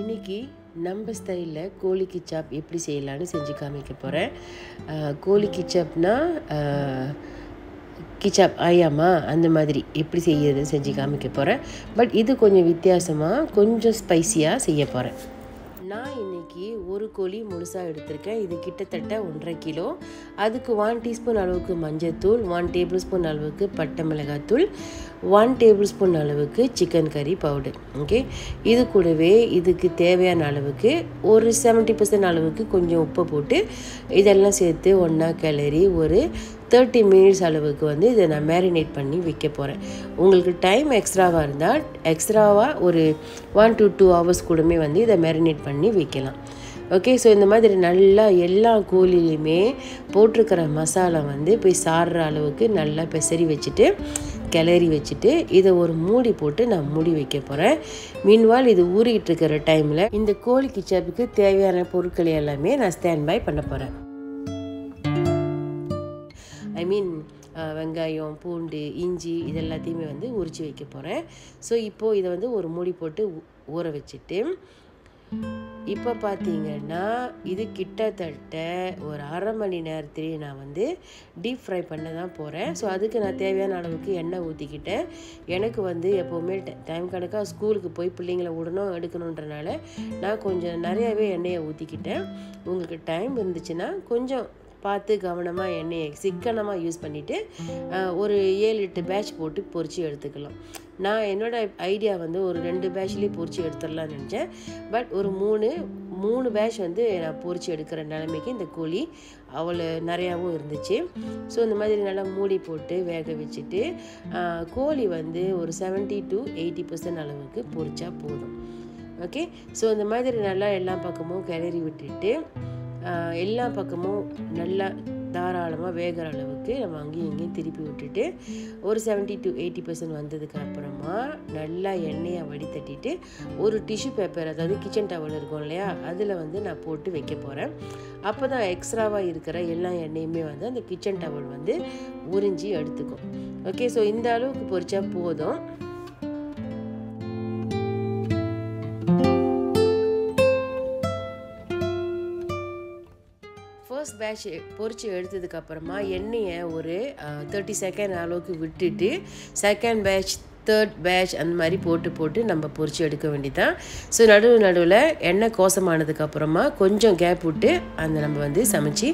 இன்னைக்கு நம்ம ஸ்டைலில் கோழி கிச்சாப் எப்படி செய்யலான்னு செஞ்சு காமிக்க போகிறேன். கோழி கிச்சாப்னா கிச்சாப் ஆயாமா அந்த மாதிரி எப்படி செய்யறதுன்னு செஞ்சு காமிக்க போகிறேன். பட் இது கொஞ்சம் வித்தியாசமாக கொஞ்சம் ஸ்பைசியாக செய்ய போகிறேன். நான் இன்றைக்கி ஒரு கோழி முழுசாக எடுத்திருக்கேன். இது கிட்டத்தட்ட 1.5 கிலோ. அதுக்கு 1 டீஸ்பூன் அளவுக்கு மஞ்சள்தூள், 1 டேபிள் ஸ்பூன் அளவுக்கு பட்டை மிளகாத்தூள், 1 டேபிள் ஸ்பூன் அளவுக்கு சிக்கன் கறி பவுடர். ஓகே, இது கூடவே இதுக்கு தேவையான அளவுக்கு ஒரு 70% அளவுக்கு கொஞ்சம் உப்பு போட்டு இதெல்லாம் சேர்த்து ஒன்றா கிளறி ஒரு 30 மினிட்ஸ் அளவுக்கு இதை நான் மேரினேட் பண்ணி வைக்க போகிறேன். உங்களுக்கு டைம் எக்ஸ்ட்ராவாக இருந்தால் எக்ஸ்ட்ராவாக ஒரு 1 to 2 hours கூடமே இதை மேரினேட் பண்ணி வைக்கலாம். ஓகே, ஸோ இந்த மாதிரி நல்லா எல்லா கோழிலையுமே போட்டிருக்கிற மசாலா போய் சாடுற அளவுக்கு நல்லா பெசரி வச்சுட்டு கிளறி வச்சுட்டு இதை ஒரு மூடி போட்டு நான் மூடி வைக்க போகிறேன். மீன்வால் இது ஊறிக்கிட்டு இருக்கிற டைமில் இந்த கோழி கிச்சாப்புக்கு தேவையான பொருட்கள் எல்லாமே நான் ஸ்டாண்ட் பை பண்ண போகிறேன். வெங்காயம், பூண்டு, இஞ்சி இது எல்லாத்தையுமே உரித்து வைக்க போகிறேன். ஸோ இப்போது இதை ஒரு மூடி போட்டு ஊற வச்சுட்டு இப்போ பார்த்தீங்கன்னா இது கிட்டத்தட்ட ஒரு 1/2 மணி நேரத்துலேயே நான் டீப் ஃப்ரை பண்ண தான் போகிறேன். ஸோ அதுக்கு நான் தேவையான அளவுக்கு எண்ணெய் ஊற்றிக்கிட்டேன். எனக்கு எப்போவுமே டைம் கணக்காக ஸ்கூலுக்கு போய் பிள்ளைங்களை விடணும் எடுக்கணுன்றனால நான் கொஞ்சம் நிறையாவே எண்ணெயை ஊற்றிக்கிட்டேன். உங்களுக்கு டைம் இருந்துச்சுன்னா கொஞ்சம் பார்த்து கவனமாக எண்ணெயை சிக்கனமாக யூஸ் பண்ணிவிட்டு ஒரு 7-8 பேட்ச் போட்டு பொரித்து எடுத்துக்கலாம். நான் என்னோடய ஐடியா ஒரு 2 பேட்ச்லேயே பொரித்து எடுத்துடலான்னு நினச்சேன். பட் ஒரு 3 பேட்ச் நான் பொரித்து எடுக்கிற நிலைமைக்கு இந்த கோழி அவ்வளோ நிறையாவும் இருந்துச்சு. ஸோ இந்த மாதிரி நல்லா மூடி போட்டு வேக வச்சுட்டு கோழி ஒரு 70 to 80% அளவுக்கு பொரிச்சா போதும். ஓகே, ஸோ இந்த மாதிரி நல்லா எல்லா பக்கமும் கிளறி விட்டுட்டு எல்லா பக்கமும் நல்லா தாராளமாக வேகிற அளவுக்கு நம்ம அங்கேயும் இங்கேயும் திருப்பி விட்டுட்டு ஒரு 70 to 80% வந்ததுக்கு அப்புறமா நல்லா எண்ணெயை வடித்தட்டிட்டு ஒரு டிஷ்யூ பேப்பர், அதாவது கிச்சன் டவல் இருக்கும் இல்லையா, அதில் நான் போட்டு வைக்க போகிறேன். அப்போ தான் எக்ஸ்ட்ராவாக இருக்கிற எல்லா எண்ணெயுமே அந்த கிச்சன் டவல் உறிஞ்சி எடுத்துக்கும். ஓகே, ஸோ இந்த அளவுக்கு பொரிச்சா போதும். ஃபர்ஸ்ட் பேட்ச் பொரித்து எடுத்ததுக்கப்புறமா எண்ணெயை ஒரு 30 செகண்ட் அளவுக்கு விட்டுட்டு செகண்ட் பேட்ச், தேர்ட் பேட்ச் அந்த மாதிரி போட்டு நம்ம பொரித்து எடுக்க வேண்டியதான். ஸோ நடுவில் எண்ணெய் கோசமானதுக்கப்புறமா கொஞ்சம் கேப் விட்டு நம்ம சமைச்சு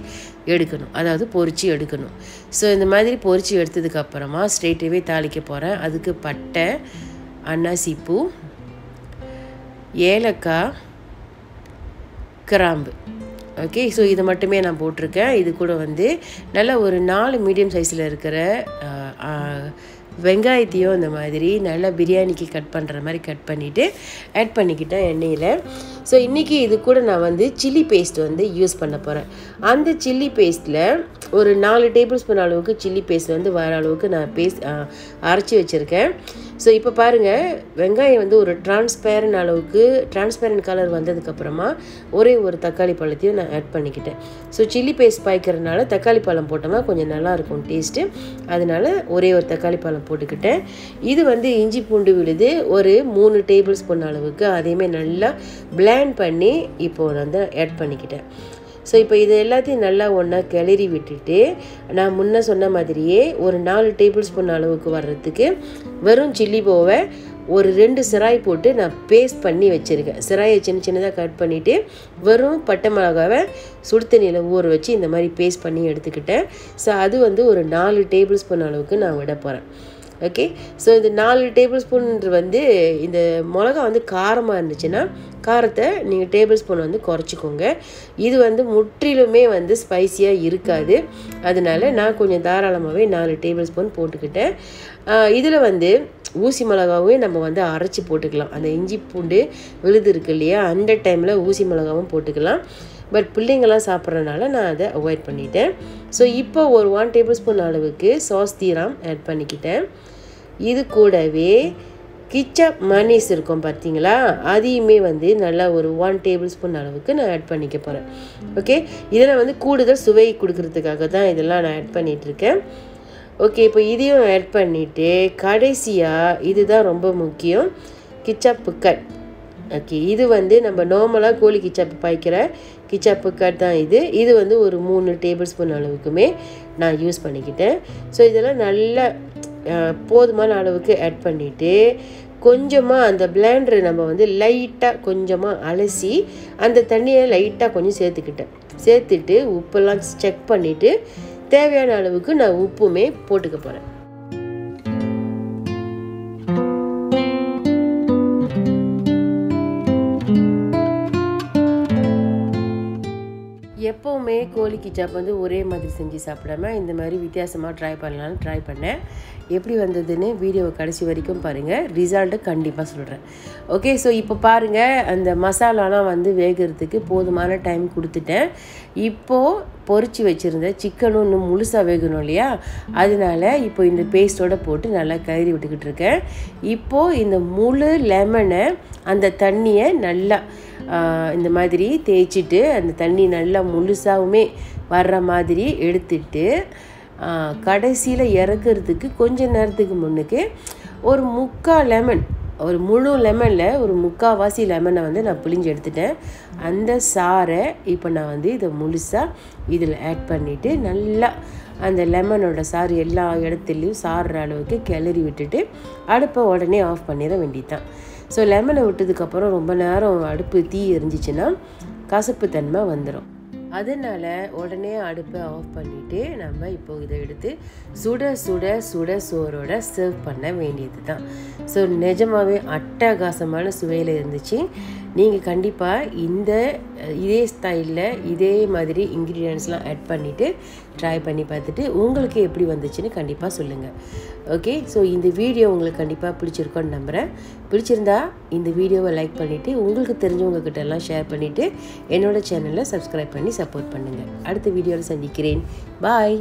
எடுக்கணும், அதாவது பொரித்து எடுக்கணும். ஸோ இந்த மாதிரி பொரித்து எடுத்ததுக்கப்புறமா ஸ்ட்ரெயிட்டாகவே தாளிக்க போகிறேன். அதுக்கு பட்டை, அன்னாசிப்பூ, ஏலக்காய், கிராம்பு. ஓகே, ஸோ இதை மட்டுமே நான் போட்டிருக்கேன். இது கூட நல்லா ஒரு 4 மீடியம் சைஸில் இருக்கிற வெங்காயத்தையும் இந்த மாதிரி நல்லா பிரியாணிக்கு கட் பண்ணுற மாதிரி கட் பண்ணிவிட்டு ஆட் பண்ணிக்கிட்டேன் எண்ணெயில். ஸோ இன்றைக்கி இது கூட நான் சில்லி பேஸ்ட் யூஸ் பண்ண போகிறேன். அந்த சில்லி பேஸ்ட்டில் ஒரு 4 டேபிள் ஸ்பூன் அளவுக்கு சில்லி பேஸ்ட் வர அளவுக்கு நான் அரைச்சி வச்சுருக்கேன். ஸோ இப்போ பாருங்கள், வெங்காயம் ஒரு டிரான்ஸ்பேரண்ட் கலர் வந்ததுக்கப்புறமா ஒரே ஒரு தக்காளி பழத்தையும் நான் ஆட் பண்ணிக்கிட்டேன். ஸோ சில்லி பேஸ்ட் பாய்க்கிறதுனால தக்காளி பழம் போட்டோம்னா கொஞ்சம் நல்லாயிருக்கும் டேஸ்ட்டு, அதனால் ஒரே ஒரு தக்காளி பழம் போட்டுக்கிட்டேன். இது இஞ்சி பூண்டு விழுது ஒரு 3 டேபிள் ஸ்பூன் அளவுக்கு அதையுமே நல்லா பிளெண்ட் பண்ணி இப்போது ஆட் பண்ணிக்கிட்டேன். ஸோ இப்போ இது எல்லாத்தையும் நல்லா ஒன்றா கிளறி விட்டுட்டு நான் முன்ன சொன்ன மாதிரியே ஒரு 4 டேபிள் ஸ்பூன் அளவுக்கு வர்றதுக்கு வெறும் சில்லி போவை ஒரு 2 சிராய் போட்டு நான் பேஸ்ட் பண்ணி வச்சுருக்கேன். சிராயை சின்னதாக கட் பண்ணிவிட்டு வெறும் பட்டை மிளகாவை சுடு தண்ணியில் ஊற வச்சு இந்த மாதிரி பேஸ்ட் பண்ணி எடுத்துக்கிட்டேன். ஸோ அது ஒரு 4 டேபிள் ஸ்பூன் அளவுக்கு நான் விட போகிறேன். ஓகே, ஸோ இது 4 டேபிள் ஸ்பூன் இந்த மிளகா காரமாக இருந்துச்சுன்னா காரத்தை நீங்கள் டேபிள் ஸ்பூன் குறைச்சிக்கோங்க. இது முற்றிலுமே ஸ்பைசியாக இருக்காது, அதனால நான் கொஞ்சம் தாராளமாகவே 4 டேபிள் ஸ்பூன் போட்டுக்கிட்டேன். இதில் ஊசி மிளகாவே நம்ம அரைச்சி போட்டுக்கலாம். அந்த இஞ்சி பூண்டு விழுது இருக்கு இல்லையா, அந்த டைமில் ஊசி மிளகாவும் போட்டுக்கலாம். பட் பிள்ளைங்களாம் சாப்பிட்றதுனால நான் அதை அவாய்ட் பண்ணிட்டேன். ஸோ இப்போ ஒரு 1 டேபிள் ஸ்பூன் அளவுக்கு சாஸ் தீராம் ஆட் பண்ணிக்கிட்டேன். இது கூடவே கிச்சாப் மனீஸ் இருக்கும் பார்த்தீங்களா, அதையுமே நல்லா ஒரு 1 டேபிள் ஸ்பூன் அளவுக்கு நான் ஆட் பண்ணிக்க போகிறேன். ஓகே, இதில் கூடுதல் சுவை கொடுக்கறதுக்காக தான் இதெல்லாம் நான் ஆட் பண்ணிகிட்ருக்கேன். ஓகே, இப்போ இதையும் ஆட் பண்ணிவிட்டு கடைசியாக இதுதான் ரொம்ப முக்கியம், கிச்சாப் கட். ஓகே, இது வந்து நம்ம நார்மலாக கோழி கிச்சாப்பு பாய்க்கிற கிச்சாப்பு கட் தான் இது வந்து ஒரு 3 டேபிள் ஸ்பூன் அளவுக்குமே நான் யூஸ் பண்ணிக்கிட்டேன். ஸோ இதெல்லாம் நல்லா போதுமான அளவுக்கு ஆட் பண்ணிவிட்டு கொஞ்சமாக அந்த பிளெண்டரை நம்ம வந்து லைட்டாக கொஞ்சமாக அலசி அந்த தண்ணியை லைட்டாக கொஞ்சம் சேர்த்துட்டு உப்பெல்லாம் செக் பண்ணிவிட்டு தேவையான அளவுக்கு நான் உப்புமே போட்டுக்க போகிறேன். எப்போவுமே கோழி கிச்சாப் வந்து ஒரே மாதிரி செஞ்சு சாப்பிடாம இந்த மாதிரி வித்தியாசமாக ட்ரை பண்ணேன். எப்படி வந்ததுன்னு வீடியோவை கடைசி வரைக்கும் பாருங்கள், ரிசல்ட்டு கண்டிப்பாக சொல்கிறேன். ஓகே, ஸோ இப்போ பாருங்கள், அந்த மசாலாலாம் வந்து வேகிறதுக்கு போதுமான டைம் கொடுத்துட்டேன். இப்போது பொரிச்சு வச்சுருந்த சிக்கனும் இன்னும் முழுசாக வேகணும் இல்லையா, அதனால இப்போ இந்த பேஸ்ட்டோடு போட்டு நல்லா கிளறி விட்டுக்கிட்டு இருக்கேன். இப்போது இந்த முழு லெமனை அந்த தண்ணியை நல்லா இந்த மாதிரி தேய்ச்சிட்டு அந்த தண்ணி நல்லா முழுசாகவுமே வர்ற மாதிரி எடுத்துட்டு கடைசியில் இறக்குறதுக்கு கொஞ்சம் நேரத்துக்கு முன்னுக்கு ஒரு முழு லெமனில் ஒரு முக்கால்வாசி லெமனை வந்து நான் பிழிஞ்சு எடுத்துட்டேன். அந்த சாறை இப்போ நான் வந்து இதை முழுசாக இதில் ஆட் பண்ணிவிட்டு நல்லா அந்த லெமனோட சாறு எல்லா இடத்துலையும் சாறுற அளவுக்கு கிளறி விட்டுட்டு அடுப்பை உடனே ஆஃப் பண்ணிட வேண்டியதுதான். ஸோ லெமனை விட்டதுக்கப்புறம் ரொம்ப நேரம் அடுப்பு தீ எரிஞ்சிச்சின்னா கசப்பு தன்மை வந்துடும். அதனால் உடனே அடுப்பை ஆஃப் பண்ணிவிட்டு நம்ம இப்போ இதை எடுத்து சுட சுட சுட சோறோட சர்வ் பண்ண வேண்டியது தான். ஸோ நிஜமாகவே அட்டகாசமான சுவையில் இருந்துச்சு. நீங்கள் கண்டிப்பாக இதே ஸ்டைலில் இதே மாதிரி இன்க்ரீடியன்ட்ஸ்லாம் ஆட் பண்ணிவிட்டு ட்ரை பண்ணி பார்த்துட்டு உங்களுக்கு எப்படி வந்துச்சுன்னு கண்டிப்பாக சொல்லுங்கள். ஓகே, ஸோ இந்த வீடியோ உங்களுக்கு கண்டிப்பாக பிடிச்சிருக்கோன்னு நம்புகிறேன். பிடிச்சிருந்தா இந்த வீடியோவை லைக் பண்ணிவிட்டு உங்களுக்கு தெரிஞ்சவங்கக்கிட்ட எல்லாம் ஷேர் பண்ணிவிட்டு என்னோடய சேனலை சப்ஸ்கிரைப் பண்ணி சப்போர்ட் பண்ணுங்கள். அடுத்த வீடியோவில் சந்திக்கிறேன். பாய்.